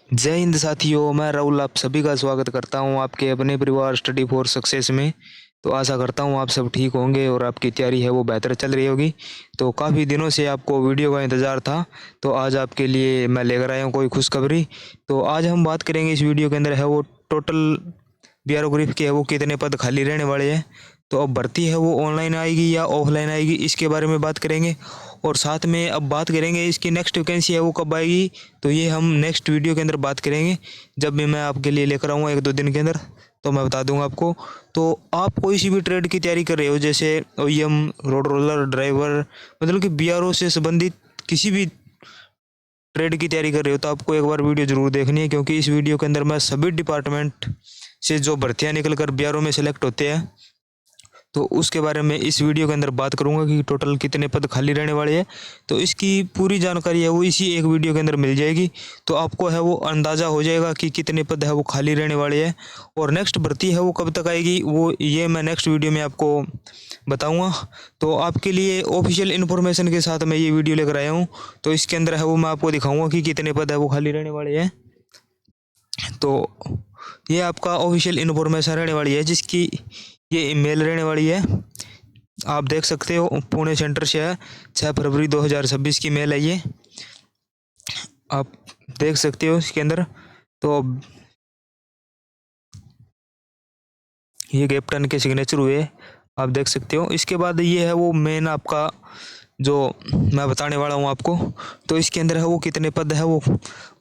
जय हिंद साथियों, मैं राहुल आप सभी का स्वागत करता हूं आपके अपने परिवार स्टडी फॉर सक्सेस में। तो आशा करता हूं आप सब ठीक होंगे और आपकी तैयारी है वो बेहतर चल रही होगी। तो काफ़ी दिनों से आपको वीडियो का इंतज़ार था, तो आज आपके लिए मैं लेकर आया हूं कोई खुशखबरी। तो आज हम बात करेंगे इस वीडियो के अंदर है वो टोटल बीआरओ ग्रुप के है वो कितने पद खाली रहने वाले हैं। तो अब भर्ती है वो ऑनलाइन आएगी या ऑफलाइन आएगी, इसके बारे में बात करेंगे। और साथ में अब बात करेंगे इसकी नेक्स्ट वैकेंसी है वो कब आएगी, तो ये हम नेक्स्ट वीडियो के अंदर बात करेंगे। जब भी मैं आपके लिए लेकर आऊँगा 1-2 दिन के अंदर, तो मैं बता दूंगा आपको। तो आप कोई सी भी ट्रेड की तैयारी कर रहे हो, जैसे ओईएम, रोड रोलर, ड्राइवर, मतलब कि बीआरओ से संबंधित किसी भी ट्रेड की तैयारी कर रहे हो, तो आपको एक बार वीडियो जरूर देखनी है, क्योंकि इस वीडियो के अंदर मैं सभी डिपार्टमेंट से जो भर्तियां निकल कर बीआरओ में सेलेक्ट होते हैं, तो उसके बारे में इस वीडियो के अंदर बात करूंगा कि टोटल कितने पद खाली रहने वाले हैं। तो इसकी पूरी जानकारी है वो इसी एक वीडियो के अंदर मिल जाएगी। तो आपको है वो अंदाज़ा हो जाएगा कि कितने पद है वो खाली रहने वाले हैं। और नेक्स्ट भर्ती है वो कब तक आएगी, वो ये मैं नेक्स्ट वीडियो में आपको बताऊंगा। तो आपके लिए ऑफिशियल इन्फॉर्मेशन के साथ मैं ये वीडियो लेकर आया हूँ। तो इसके अंदर है वो मैं आपको दिखाऊंगा कि कितने पद है वो खाली रहने वाले हैं। तो ये आपका ऑफिशियल इन्फॉर्मेशन रहने वाली है, जिसकी ये ईमेल रहने वाली है। आप देख सकते हो पुणे सेंटर से है, 6 फरवरी 2026 की मेल है ये, आप देख सकते हो इसके अंदर। तो ये कैप्टन के सिग्नेचर हुए, आप देख सकते हो। इसके बाद ये है वो मेन आपका जो मैं बताने वाला हूँ आपको। तो इसके अंदर है वो कितने पद है वो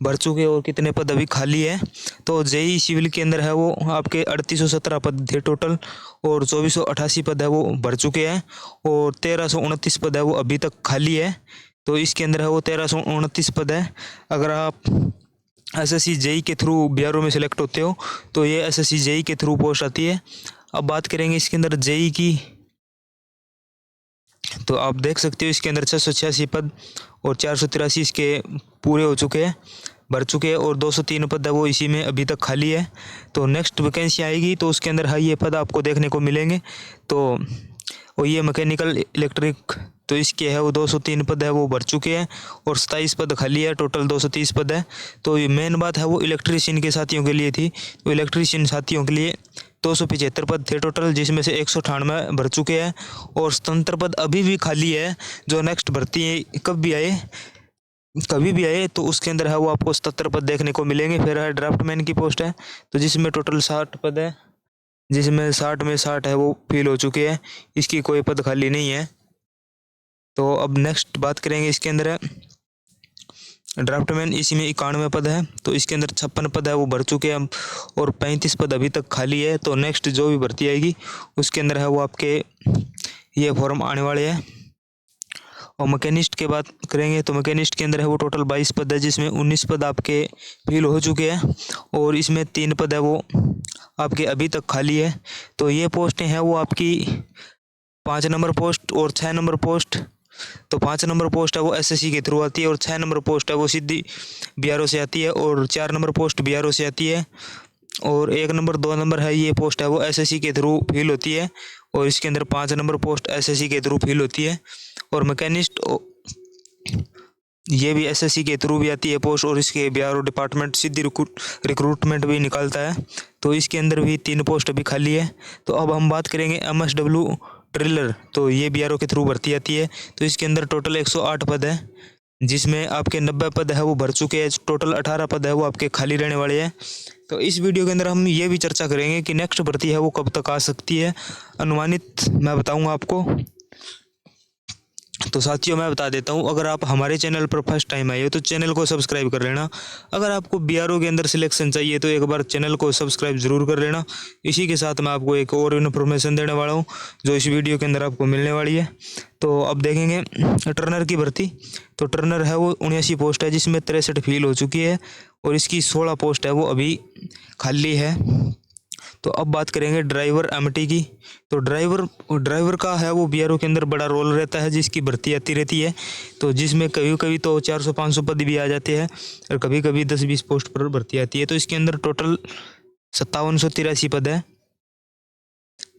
भर चुके और कितने पद अभी खाली है। तो जेई सिविल के अंदर है वो आपके 3817 पद थे टोटल, और 2488 पद है वो भर चुके हैं, और 1329 पद है वो अभी तक खाली है। तो इसके अंदर है वो 1329 पद है। अगर आप एसएससी जेई के थ्रू बीआरओ में सिलेक्ट होते हो, तो ये एसएससी जेई के थ्रू पोस्ट आती है। अब बात करेंगे इसके अंदर जेई की, तो आप देख सकते हो इसके अंदर 686 पद और 483 इसके पूरे हो चुके हैं, भर चुके हैं, और 203 पद है वो इसी में अभी तक खाली है। तो नेक्स्ट वैकेंसी आएगी तो उसके अंदर है ये पद आपको देखने को मिलेंगे। तो और ये मैकेनिकल इलेक्ट्रिक, तो इसके है वो 203 पद है वो भर चुके हैं, और 27 पद खाली है, टोटल 230 पद है। तो ये मेन बात है वो इलेक्ट्रीशियन के साथियों के लिए थी। तो इलेक्ट्रीशियन साथियों के लिए 275 पद थे टोटल, जिसमें से 198 भर चुके हैं, और स्वतंत्र पद अभी भी खाली है। जो नेक्स्ट भर्ती है कभी भी आए तो उसके अंदर है वो आपको 77 पद देखने को मिलेंगे। फिर है ड्राफ्टमैन की पोस्ट है, तो जिसमें टोटल 60 पद है, जिसमें 60 में 60 है वो फिल हो चुके हैं, इसकी कोई पद खाली नहीं है। तो अब नेक्स्ट बात करेंगे इसके अंदर है ड्राफ्टमैन, इसी में 91 पद है, तो इसके अंदर 56 पद है वो भर चुके हैं, और 35 पद अभी तक खाली है। तो नेक्स्ट जो भी भर्ती आएगी उसके अंदर है वो आपके ये फॉर्म आने वाले हैं। और मैकेनिस्ट की बात करेंगे तो मैकेनिस्ट के अंदर है वो टोटल 22 पद है, जिसमें 19 पद आपके फिल हो चुके हैं, और इसमें 3 पद है वो आपके अभी तक खाली है। तो ये पोस्टें हैं वो आपकी 5 नंबर पोस्ट और 6 नंबर पोस्ट। तो 5 नंबर पोस्ट है वो एसएससी के थ्रू आती है, और 6 नंबर पोस्ट है वो सीधी बीआरओ से आती है, और 4 नंबर पोस्ट बीआरओ से आती है, और 1 नंबर 2 नंबर है ये पोस्ट है वो एसएससी के थ्रू फिल होती है, और इसके अंदर 5 नंबर पोस्ट एसएससी के थ्रू फिल होती है। और मैकेनिस्ट ये भी एसएससी के थ्रू भी आती है पोस्ट, और इसके बीआरओ डिपार्टमेंट सीधी रिक्रूटमेंट भी निकालता है। तो इसके अंदर भी 3 पोस्ट अभी खाली है। तो अब हम बात करेंगे एमएसडब्ल्यू ड्रिलर, तो ये बीआरओ के थ्रू भर्ती आती है। तो इसके अंदर टोटल 108 पद है, जिसमें आपके 90 पद है वो भर चुके हैं, टोटल 18 पद है वो आपके खाली रहने वाले हैं। तो इस वीडियो के अंदर हम ये भी चर्चा करेंगे कि नेक्स्ट भर्ती है वो कब तक आ सकती है, अनुमानित मैं बताऊंगा आपको। तो साथियों मैं बता देता हूँ, अगर आप हमारे चैनल पर फर्स्ट टाइम आए हो तो चैनल को सब्सक्राइब कर लेना। अगर आपको बीआरओ के अंदर सिलेक्शन चाहिए तो एक बार चैनल को सब्सक्राइब जरूर कर लेना। इसी के साथ मैं आपको एक और इन्फॉर्मेशन देने वाला हूँ जो इस वीडियो के अंदर आपको मिलने वाली है। तो अब देखेंगे टर्नर की भर्ती। तो टर्नर है वो 79 पोस्ट है, जिसमें 63 फिल हो चुकी है, और इसकी 16 पोस्ट है वो अभी खाली है। तो अब बात करेंगे ड्राइवर एमटी की। तो ड्राइवर का है वो बीआरओ के अंदर बड़ा रोल रहता है, जिसकी भर्ती आती रहती है। तो जिसमें कभी कभी तो 400-500 पद भी आ जाते हैं, और कभी कभी 10-20 पोस्ट पर भर्ती आती है। तो इसके अंदर टोटल 5783 पद है,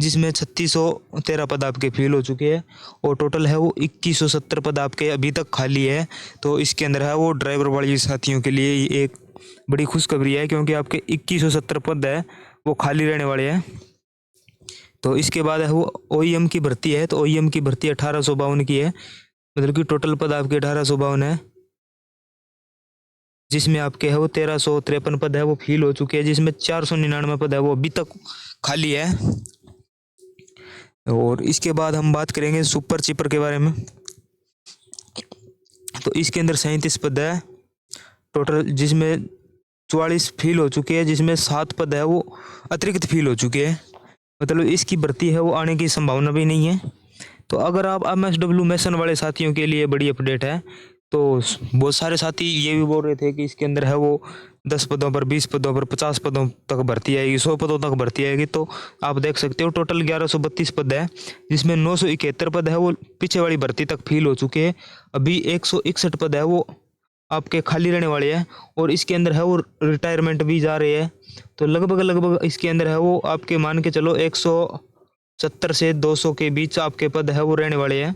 जिसमें 3613 पद आपके फिल हो चुके हैं, और टोटल है वो 2170 पद आपके अभी तक खाली है। तो इसके अंदर है वो ड्राइवर वाली साथियों के लिए एक बड़ी खुशखबरी है, क्योंकि आपके 2170 पद है वो खाली रहने वाले हैं। तो इसके बाद है वो ओईएम की भर्ती है। तो ओईएम की भर्ती 1852 की है, मतलब कि टोटल पद आपके 1852 है, जिसमें आपके है वो 1353 पद है वो फिल हो चुके हैं, जिसमें 499 पद है वो अभी तक खाली है। और इसके बाद हम बात करेंगे सुपर चीपर के बारे में। तो इसके अंदर 37 पद है टोटल, जिसमें 44 फिल हो चुके हैं, जिसमें 7 पद है वो अतिरिक्त फिल हो चुके हैं, मतलब इसकी भर्ती है वो आने की संभावना भी नहीं है। तो अगर आप MSW मैसन वाले साथियों के लिए बड़ी अपडेट है। तो बहुत सारे साथी ये भी बोल रहे थे कि इसके अंदर है वो 10 पदों पर, 20 पदों पर, 50 पदों तक भर्ती आएगी, 100 पदों तक भर्ती आएगी। तो आप देख सकते हो टोटल 1132 पद है, जिसमें 971 पद है वो पीछे वाली भर्ती तक फिल हो चुके हैं। अभी 161 पद है वो आपके खाली रहने वाले हैं, और इसके अंदर है वो रिटायरमेंट भी जा रहे हैं। तो लगभग इसके अंदर है वो आपके मान के चलो 170 से 200 के बीच आपके पद है वो रहने वाले हैं।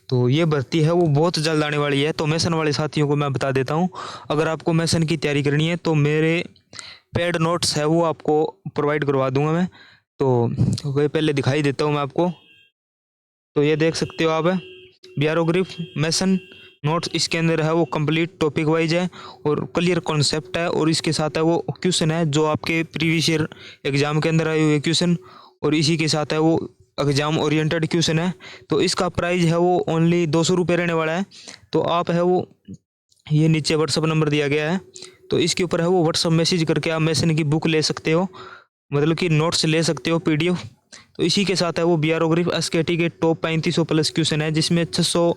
तो ये भर्ती है वो बहुत जल्द आने वाली है। तो मैसन वाले साथियों को मैं बता देता हूँ, अगर आपको मैसन की तैयारी करनी है तो मेरे पेड नोट्स है वो आपको प्रोवाइड करवा दूंगा मैं। तो वही पहले दिखाई देता हूँ मैं आपको। तो ये देख सकते हो आप, बियारोग्रिफ मैसन नोट्स, इसके अंदर है वो कंप्लीट टॉपिक वाइज है और क्लियर कॉन्सेप्ट है, और इसके साथ है वो क्वेश्चन है जो आपके प्रीवियस ईयर एग्जाम के अंदर आए हुए क्वेश्चन, और इसी के साथ है वो एग्जाम ओरिएंटेड क्वेश्चन है। तो इसका प्राइस है वो ओनली 200 रुपये रहने वाला है। तो आप है वो ये नीचे व्हाट्सअप नंबर दिया गया है, तो इसके ऊपर है वो व्हाट्सअप मैसेज करके आप मैसन की बुक ले सकते हो, मतलब कि नोट्स ले सकते हो PDF। तो इसी के साथ है वो बियारोग्रिफ SKT के टॉप 3500 प्लस क्वेश्चन है, जिसमें 600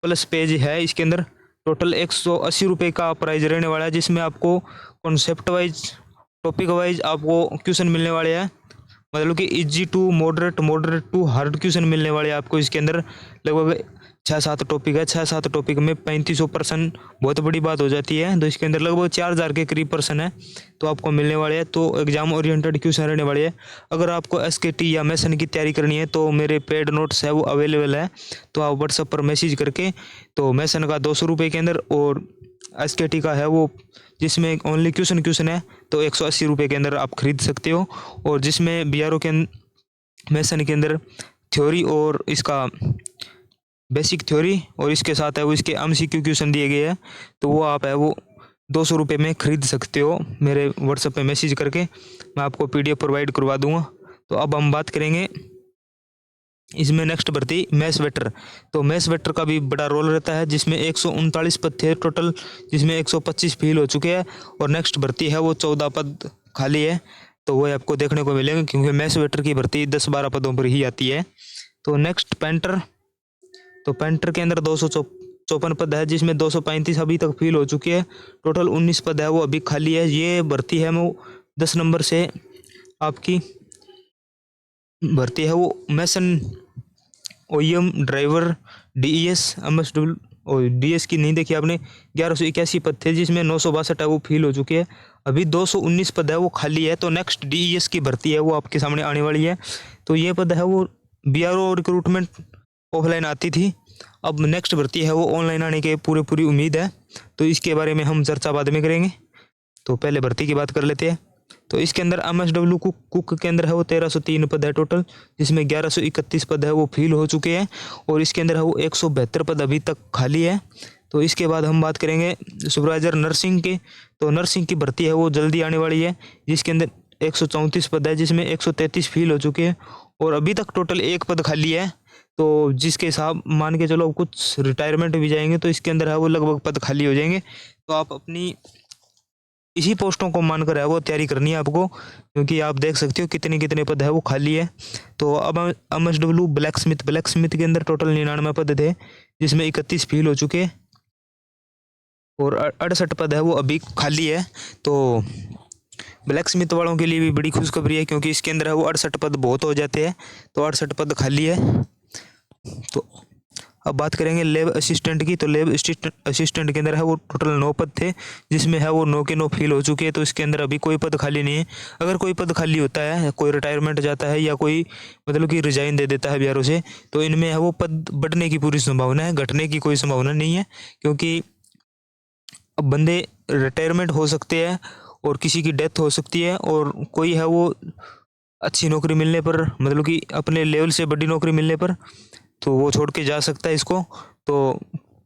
प्लस पेज है। इसके अंदर टोटल 180 रुपये का प्राइस रहने वाला है, जिसमें आपको कॉन्सेप्ट वाइज, टॉपिक वाइज आपको क्वेश्चन मिलने वाले हैं, मतलब कि easy to moderate, moderate to hard question मिलने वाले हैं आपको। इसके अंदर लगभग 6-7 टॉपिक है, 6-7 टॉपिक में 3500% बहुत बड़ी बात हो जाती है। तो इसके अंदर लगभग 4000 के करीब पर्सन है तो आपको मिलने वाले हैं। तो एग्जाम ओरिएंटेड क्वेश्चन रहने वाले हैं। अगर आपको SKT या मैसन की तैयारी करनी है तो मेरे पेड नोट्स है वो अवेलेबल है, तो आप व्हाट्सएप पर मैसेज करके, तो मैसन का 200 रुपये के अंदर, और SKT का है वो जिसमें ओनली क्वेश्चन है तो 180 रुपये के अंदर आप खरीद सकते हो। और जिसमें BRO के मैसन के अंदर थ्योरी और इसका बेसिक थ्योरी, और इसके साथ है वो इसके MCQ क्वेश्चन दिए गए हैं, तो वो आप है वो 200 रुपये में खरीद सकते हो। मेरे व्हाट्सएप पे मैसेज करके मैं आपको PDF प्रोवाइड करवा दूंगा। तो अब हम बात करेंगे इसमें नेक्स्ट भर्ती मैथ्स वेटर। तो मैथ्स वेटर का भी बड़ा रोल रहता है, जिसमें 139 पद थे टोटल, जिसमें 125 फिल हो चुके हैं, और नेक्स्ट भर्ती है वो 14 पद खाली है। तो वो आपको देखने को मिलेंगे, क्योंकि मैथ्स वेटर की भर्ती 10-12 पदों पर ही आती है। तो नेक्स्ट पेंटर, तो पेंटर के अंदर 254 पद है, जिसमें 235 अभी तक फिल हो चुकी है। टोटल 19 पद है वो अभी खाली है। ये भर्ती है वो 10 नंबर से आपकी भर्ती है वो मैसन, OEM ड्राइवर, DES, MSW और DS की नहीं देखी आपने। 1181 पद थे, जिसमें 962 है वो फिल हो चुके हैं। अभी 219 पद है वो खाली है। तो नेक्स्ट DES की भर्ती है वो आपके सामने आने वाली है। तो ये पद है वो BRO रिक्रूटमेंट ऑफलाइन आती थी, अब नेक्स्ट भर्ती है वो ऑनलाइन आने की पूरी उम्मीद है। तो इसके बारे में हम चर्चा बाद में करेंगे। तो पहले भर्ती की बात कर लेते हैं। तो इसके अंदर MSW कुक के अंदर है वो 1303 पद है टोटल, जिसमें 1131 पद है वो फिल हो चुके हैं, और इसके अंदर है वो 172 पद अभी तक खाली है। तो इसके बाद हम बात करेंगे सुपरवाइजर नर्सिंग के। तो नर्सिंग की भर्ती है वो जल्दी आने वाली है, जिसके अंदर 134 पद है, जिसमें 133 फिल हो चुके हैं, और अभी तक टोटल 1 पद खाली है। तो जिसके हिसाब मान के चलो कुछ रिटायरमेंट भी जाएंगे, तो इसके अंदर है वो लगभग पद खाली हो जाएंगे। तो आप अपनी इसी पोस्टों को मानकर है वो तैयारी करनी है आपको, क्योंकि आप देख सकते हो कितने कितने पद है वो खाली है। तो अब MSW ब्लैक स्मिथ के अंदर टोटल 99 पद थे, जिसमें 31 फिल हो चुके हैं, और 68 पद है वो अभी खाली है। तो ब्लैक स्मिथ वालों के लिए भी बड़ी खुशखबरी है, क्योंकि इसके अंदर है वो 68 पद बहुत हो जाते हैं, तो 68 पद खाली है। तो अब बात करेंगे लैब असिस्टेंट की। तो लैब असिस्टेंट के अंदर है वो टोटल 9 पद थे, जिसमें है वो 9 के 9 फिल हो चुके हैं। तो इसके अंदर अभी कोई पद खाली नहीं है। अगर कोई पद खाली होता है, कोई रिटायरमेंट जाता है या कोई मतलब कि रिजाइन दे देता है BRO से, तो इनमें है वो पद बढ़ने की पूरी संभावना है, घटने की कोई संभावना नहीं है। क्योंकि अब बंदे रिटायरमेंट हो सकते हैं और किसी की डेथ हो सकती है, और कोई है वो अच्छी नौकरी मिलने पर, मतलब कि अपने लेवल से बड़ी नौकरी मिलने पर, तो वो छोड़ के जा सकता है इसको। तो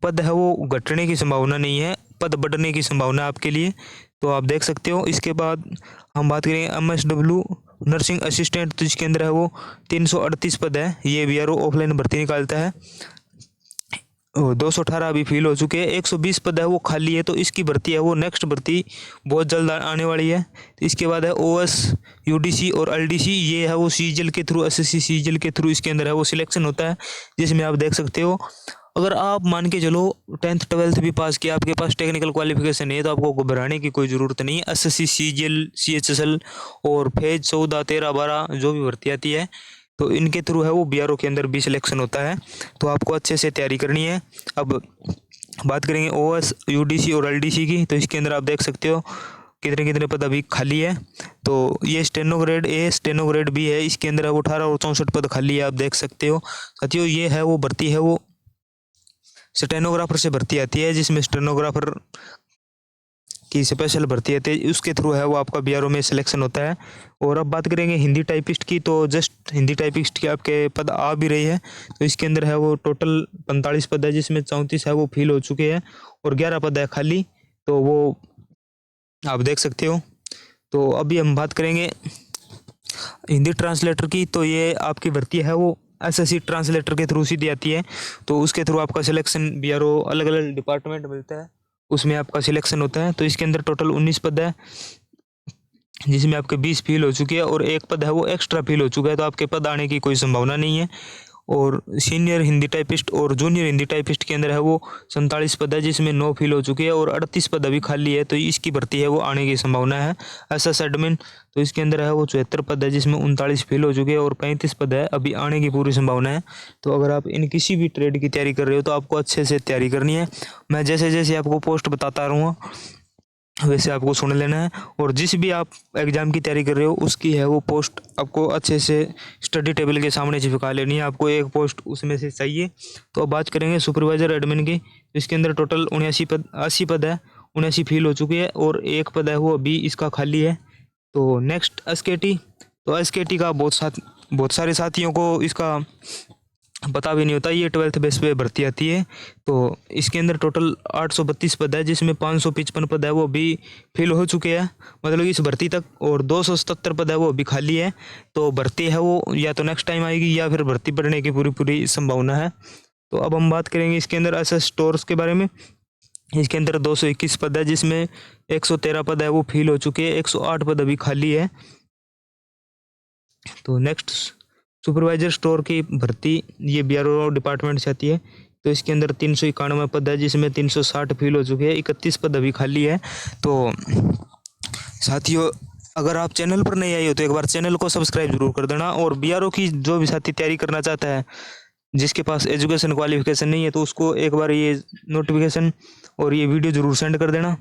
पद है वो घटने की संभावना नहीं है, पद बढ़ने की संभावना है आपके लिए, तो आप देख सकते हो। इसके बाद हम बात करेंगे MSW नर्सिंग असिस्टेंट, तो इसके अंदर है वो 338 पद है। ये BRO ऑफलाइन भर्ती निकालता है। 218 अभी फिल हो चुके हैं, 120 पद है वो खाली है, तो इसकी भर्ती है वो नेक्स्ट भर्ती बहुत जल्द आने वाली है। तो इसके बाद है OS UDC और LDC, ये है वो सीजल के थ्रू, SSC सीजल के थ्रू इसके अंदर है वो सिलेक्शन होता है, जिसमें आप देख सकते हो अगर आप मान के चलो 10th 12th भी पास किया, आपके पास टेक्निकल क्वालिफिकेशन है, तो आपको घबराने की कोई ज़रूरत नहीं है। SSC सीजल CHSL और फेज 14 13 12 जो भी भर्ती आती है, तो इनके थ्रू है वो BRO के अंदर भी सिलेक्शन होता है, तो आपको अच्छे से तैयारी करनी है। अब बात करेंगे OS UDC और LDC की, तो इसके अंदर आप देख सकते हो कितने कितने पद अभी खाली है। तो ये स्टेनोग्रेड A स्टेनोग्रेड B है, इसके अंदर है वो 18 और 64 पद खाली है, आप देख सकते हो साथियों। ये है वो भर्ती है वो स्टेनोग्राफर से भर्ती आती है, जिसमें स्टेनोग्राफर की स्पेशल भर्ती आती है, उसके थ्रू है वो आपका BRO में सिलेक्शन होता है। और अब बात करेंगे हिंदी टाइपिस्ट की, तो जस्ट हिंदी टाइपिस्ट के आपके पद आ भी रही है, तो इसके अंदर है वो टोटल 45 पद है, जिसमें 34 है वो फिल हो चुके हैं और 11 पद है खाली, तो वो आप देख सकते हो। तो अभी हम बात करेंगे हिंदी ट्रांसलेटर की, तो ये आपकी भर्ती है वो SSC ट्रांसलेटर के थ्रू सीधी आती है, तो उसके थ्रू आपका सिलेक्शन BRO अलग अलग डिपार्टमेंट मिलता है, उसमें आपका सिलेक्शन होता है। तो इसके अंदर टोटल 19 पद है, जिसमें आपके 20 फिल हो चुके हैं और एक पद है वो एक्स्ट्रा फिल हो चुका है, तो आपके पद आने की कोई संभावना नहीं है। और सीनियर हिंदी टाइपिस्ट और जूनियर हिंदी टाइपिस्ट के अंदर है वो 47 पद है, जिसमें 9 फिल हो चुके हैं और 38 पद अभी खाली है, तो इसकी भर्ती है वो आने की संभावना है। SS एडमिन, तो इसके अंदर है वो 74 पद है, जिसमें 39 फिल हो चुके हैं और 35 पद है अभी आने की पूरी संभावना है। तो अगर आप इन किसी भी ट्रेड की तैयारी कर रहे हो, तो आपको अच्छे से तैयारी करनी है। मैं जैसे जैसे आपको पोस्ट बताता रहूँगा वैसे आपको सुन लेना है, और जिस भी आप एग्ज़ाम की तैयारी कर रहे हो उसकी है वो पोस्ट आपको अच्छे से स्टडी टेबल के सामने चिपका लेनी है, आपको एक पोस्ट उसमें से चाहिए। तो अब बात करेंगे सुपरवाइज़र एडमिन की, इसके अंदर टोटल 80 पद है, 79 फिल हो चुकी है और एक पद है वो अभी इसका खाली है। तो नेक्स्ट SKT, तो SKT का बहुत सारे साथियों को इसका पता भी नहीं होता, ये 12th बेस पे भर्ती आती है। तो इसके अंदर टोटल 832 पद है, जिसमें 555 पद है वो अभी फिल हो चुके हैं, मतलब इस भर्ती तक, और 277 पद है वो अभी खाली है। तो भर्ती है वो या तो नेक्स्ट टाइम आएगी या फिर भर्ती पड़ने की पूरी संभावना है। तो अब हम बात करेंगे इसके अंदर SS स्टोर्स के बारे में। इसके अंदर 221 पद है, जिसमें 113 पद है वो फिल हो चुके हैं, 108 पद अभी खाली है। तो नेक्स्ट सुपरवाइजर स्टोर की भर्ती ये BRO डिपार्टमेंट से आती है, तो इसके अंदर 391 पद है, जिसमें 360 फिल हो चुके हैं, 31 पद अभी खाली है। तो साथियों अगर आप चैनल पर नहीं आए हो तो एक बार चैनल को सब्सक्राइब जरूर कर देना, और BRO की जो भी साथी तैयारी करना चाहता है जिसके पास एजुकेशन क्वालिफिकेशन नहीं है, तो उसको एक बार ये नोटिफिकेशन और ये वीडियो ज़रूर सेंड कर देना,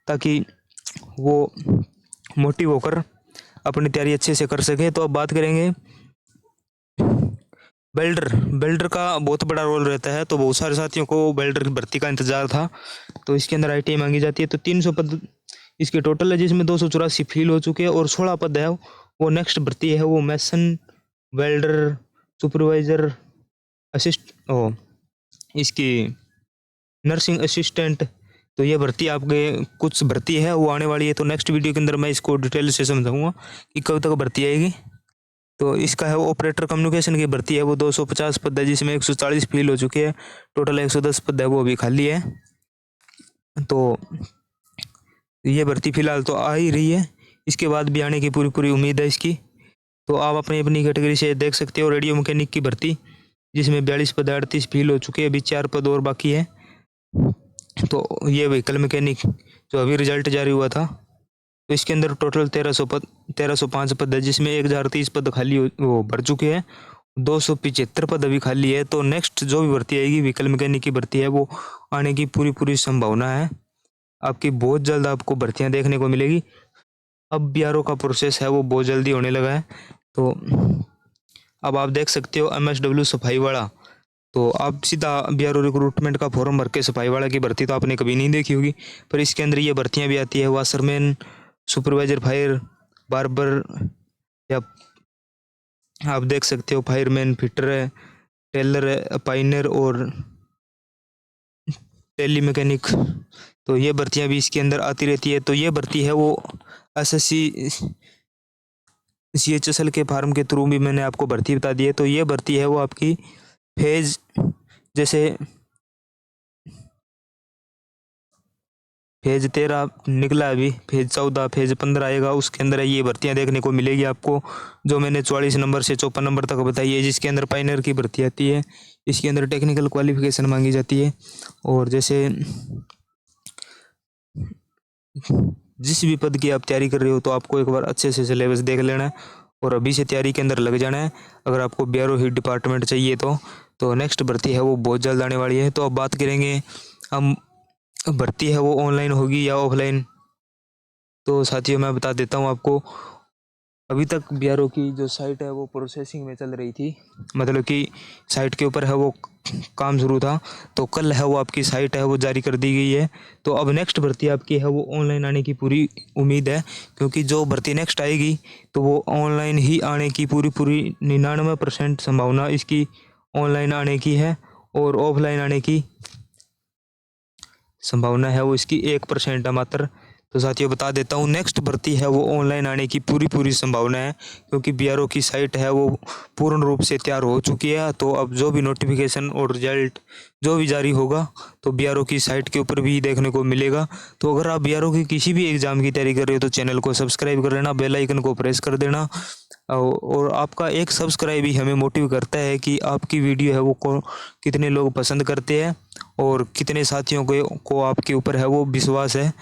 ताकि वो मोटिव होकर अपनी तैयारी अच्छे से कर सके। तो अब बात करेंगे बेल्डर का बहुत बड़ा रोल रहता है, तो बहुत सारे साथियों को बेल्डर की भर्ती का इंतजार था, तो इसके अंदर ITI मांगी जाती है। तो 300 पद इसके टोटल है, जिसमें 284 फिल हो चुके हैं और 16 पद है वो नेक्स्ट भर्ती है वो मैसन वेल्डर सुपरवाइजर इसकी नर्सिंग असिस्टेंट। तो ये भर्ती आपके कुछ भर्ती है वो आने वाली है, तो नेक्स्ट वीडियो के अंदर मैं इसको डिटेल से समझाऊंगा कि कब तक भर्ती आएगी। तो इसका है वो ऑपरेटर कम्युनिकेशन की भर्ती है वो 250 पद है, जिसमें 140 फिल हो चुके हैं, टोटल 110 पद है वो अभी खाली है। तो ये भर्ती फिलहाल तो आ ही रही है, इसके बाद भी आने की पूरी उम्मीद है इसकी। तो आप अपनी अपनी कैटेगरी से देख सकते हो। रेडियो मैकेनिक की भर्ती, जिसमें 42 पद 38 फिल हो चुके हैं, अभी 4 पद और बाकी है। तो ये व्हीकल मैकेनिक जो अभी रिजल्ट जारी हुआ था, तो इसके अंदर टोटल 1305 पद है, जिसमें 1030 पद खाली वो भर चुके हैं, 275 पद अभी खाली है। तो नेक्स्ट जो भी भर्ती आएगी व्हीकल मैकेनिक की भर्ती है वो आने की पूरी संभावना है, आपकी बहुत जल्द आपको भर्तियां देखने को मिलेगी। अब BRO का प्रोसेस है वो बहुत जल्दी होने लगा है। तो अब आप देख सकते हो MSW सफाई वाला, तो आप सीधा बीआरओ रिक्रूटमेंट का फॉर्म भर के सफाई वाला की भर्ती तो आपने कभी नहीं देखी होगी, पर इसके अंदर ये भर्तियाँ भी आती है, वाशरमैन, सुपरवाइजर फायर, बार्बर, या आप देख सकते हो फायरमैन, फिटर है, टेलर है, पाइनर और टेली मैकेनिक। तो ये भर्तियाँ भी इसके अंदर आती रहती है। तो ये भर्ती है वो एसएससी CHSL के फार्म के थ्रू भी मैंने आपको भर्ती बता दी है। तो ये भर्ती है वो आपकी फेज, जैसे फेज 13 निकला अभी, फेज 14, फेज 15 आएगा, उसके अंदर ये भर्तियां देखने को मिलेगी आपको, जो मैंने 44 नंबर से 54 नंबर तक बताई है, जिसके अंदर पाइनर की भर्ती आती है। इसके अंदर टेक्निकल क्वालिफिकेशन मांगी जाती है। और जैसे जिस भी पद की आप तैयारी कर रहे हो तो आपको एक बार अच्छे से सिलेबस देख लेना है और अभी से तैयारी के अंदर लग जाना है। अगर आपको बीआरओ हिट डिपार्टमेंट चाहिए तो नेक्स्ट भर्ती है वो बहुत जल्द आने वाली है। तो अब बात करेंगे हम, भर्ती है वो ऑनलाइन होगी या ऑफलाइन। तो साथियों मैं बता देता हूँ आपको, अभी तक बीआरओ की जो साइट है वो प्रोसेसिंग में चल रही थी, मतलब कि साइट के ऊपर है वो काम शुरू था। तो कल है वो आपकी साइट है वो जारी कर दी गई है। तो अब नेक्स्ट भर्ती आपकी है वो ऑनलाइन आने की पूरी उम्मीद है, क्योंकि जो भर्ती नेक्स्ट आएगी तो वो ऑनलाइन ही आने की पूरी 99% संभावना इसकी ऑनलाइन आने की है, और ऑफलाइन आने की संभावना है वो इसकी 1% है मात्र। तो साथियों बता देता हूँ, नेक्स्ट भर्ती है वो ऑनलाइन आने की पूरी संभावना है, क्योंकि बीआरओ की साइट है वो पूर्ण रूप से तैयार हो चुकी है। तो अब जो भी नोटिफिकेशन और रिजल्ट जो भी जारी होगा तो बीआरओ की साइट के ऊपर भी देखने को मिलेगा। तो अगर आप बीआरओ की किसी भी एग्ज़ाम की तैयारी कर रहे हो तो चैनल को सब्सक्राइब कर लेना, बेल आइकन को प्रेस कर देना। और आपका एक सब्सक्राइब ही हमें मोटिव करता है कि आपकी वीडियो है वो कितने लोग पसंद करते हैं और कितने साथियों को आपके ऊपर है वो विश्वास है।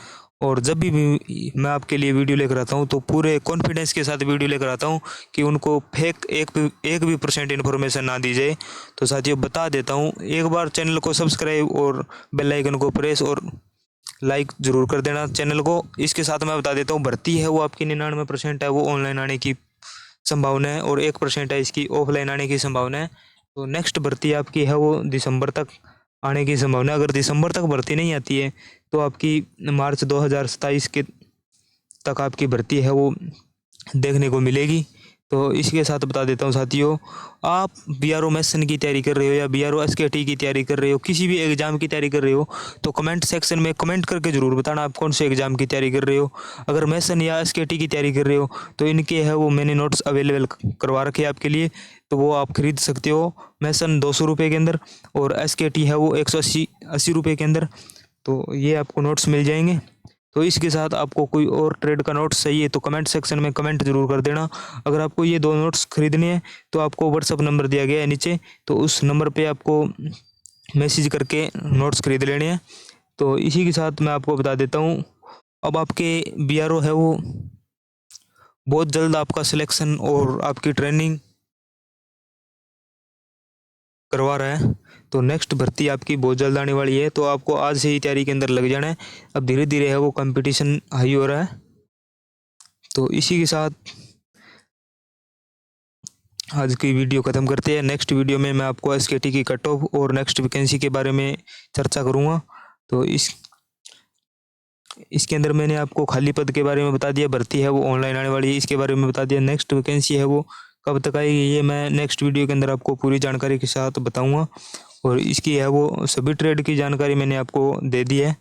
और जब भी मैं आपके लिए वीडियो लेकर आता हूँ तो पूरे कॉन्फिडेंस के साथ वीडियो लेकर आता हूँ कि उनको फेक एक भी % इन्फॉर्मेशन ना दी जाए। तो साथियों बता देता हूँ, एक बार चैनल को सब्सक्राइब और बेल आइकन को प्रेस और लाइक ज़रूर कर देना चैनल को। इसके साथ मैं बता देता हूँ, भर्ती है वो आपकी 99% है वो ऑनलाइन आने की संभावना है और 1% है इसकी ऑफलाइन आने की संभावना है। तो नेक्स्ट भर्ती आपकी है वो दिसंबर तक आने की संभावना है। अगर दिसंबर तक भर्ती नहीं आती है तो आपकी मार्च 2027 के तक आपकी भर्ती है वो देखने को मिलेगी। तो इसके साथ बता देता हूँ साथियों, आप बीआरओ मेसन की तैयारी कर रहे हो या बीआरओ एसकेटी की तैयारी कर रहे हो, किसी भी एग्ज़ाम की तैयारी कर रहे हो, तो कमेंट सेक्शन में कमेंट करके ज़रूर बताना आप कौन से एग्ज़ाम की तैयारी कर रहे हो। अगर मेसन या एसकेटी की तैयारी कर रहे हो तो इनके है वो मैंने नोट्स अवेलेबल करवा रखे हैं आपके लिए, तो वो आप खरीद सकते हो। मेसन 200 रुपये के अंदर और एसकेटी है वो 180 रुपये के अंदर। तो ये आपको नोट्स मिल जाएंगे। तो इसके साथ आपको कोई और ट्रेड का नोट्स चाहिए तो कमेंट सेक्शन में कमेंट जरूर कर देना। अगर आपको ये 2 नोट्स खरीदने हैं तो आपको व्हाट्सअप नंबर दिया गया है नीचे, तो उस नंबर पे आपको मैसेज करके नोट्स खरीद लेने हैं। तो इसी के साथ मैं आपको बता देता हूँ, अब आपके बीआरओ है वो बहुत जल्द आपका सिलेक्शन और आपकी ट्रेनिंग करवा रहा है। तो नेक्स्ट भर्ती आपकी बहुत जल्द आने वाली है, तो आपको आज से ही तैयारी के अंदर लग जाना है। अब धीरे धीरे है वो कंपटीशन हाई हो रहा है। तो इसी के साथ आज की वीडियो ख़त्म करते हैं। नेक्स्ट वीडियो में मैं आपको एसकेटी की कट ऑफ और नेक्स्ट वैकेंसी के बारे में चर्चा करूँगा। तो इसके अंदर मैंने आपको खाली पद के बारे में बता दिया, भर्ती है वो ऑनलाइन आने वाली है इसके बारे में बता दिया, नेक्स्ट वैकेंसी है वो कब तक आएगी ये मैं नेक्स्ट वीडियो के अंदर आपको पूरी जानकारी के साथ बताऊंगा। और इसकी है वो सभी ट्रेड की जानकारी मैंने आपको दे दी है।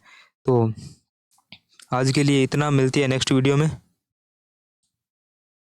तो आज के लिए इतना, मिलती है नेक्स्ट वीडियो में।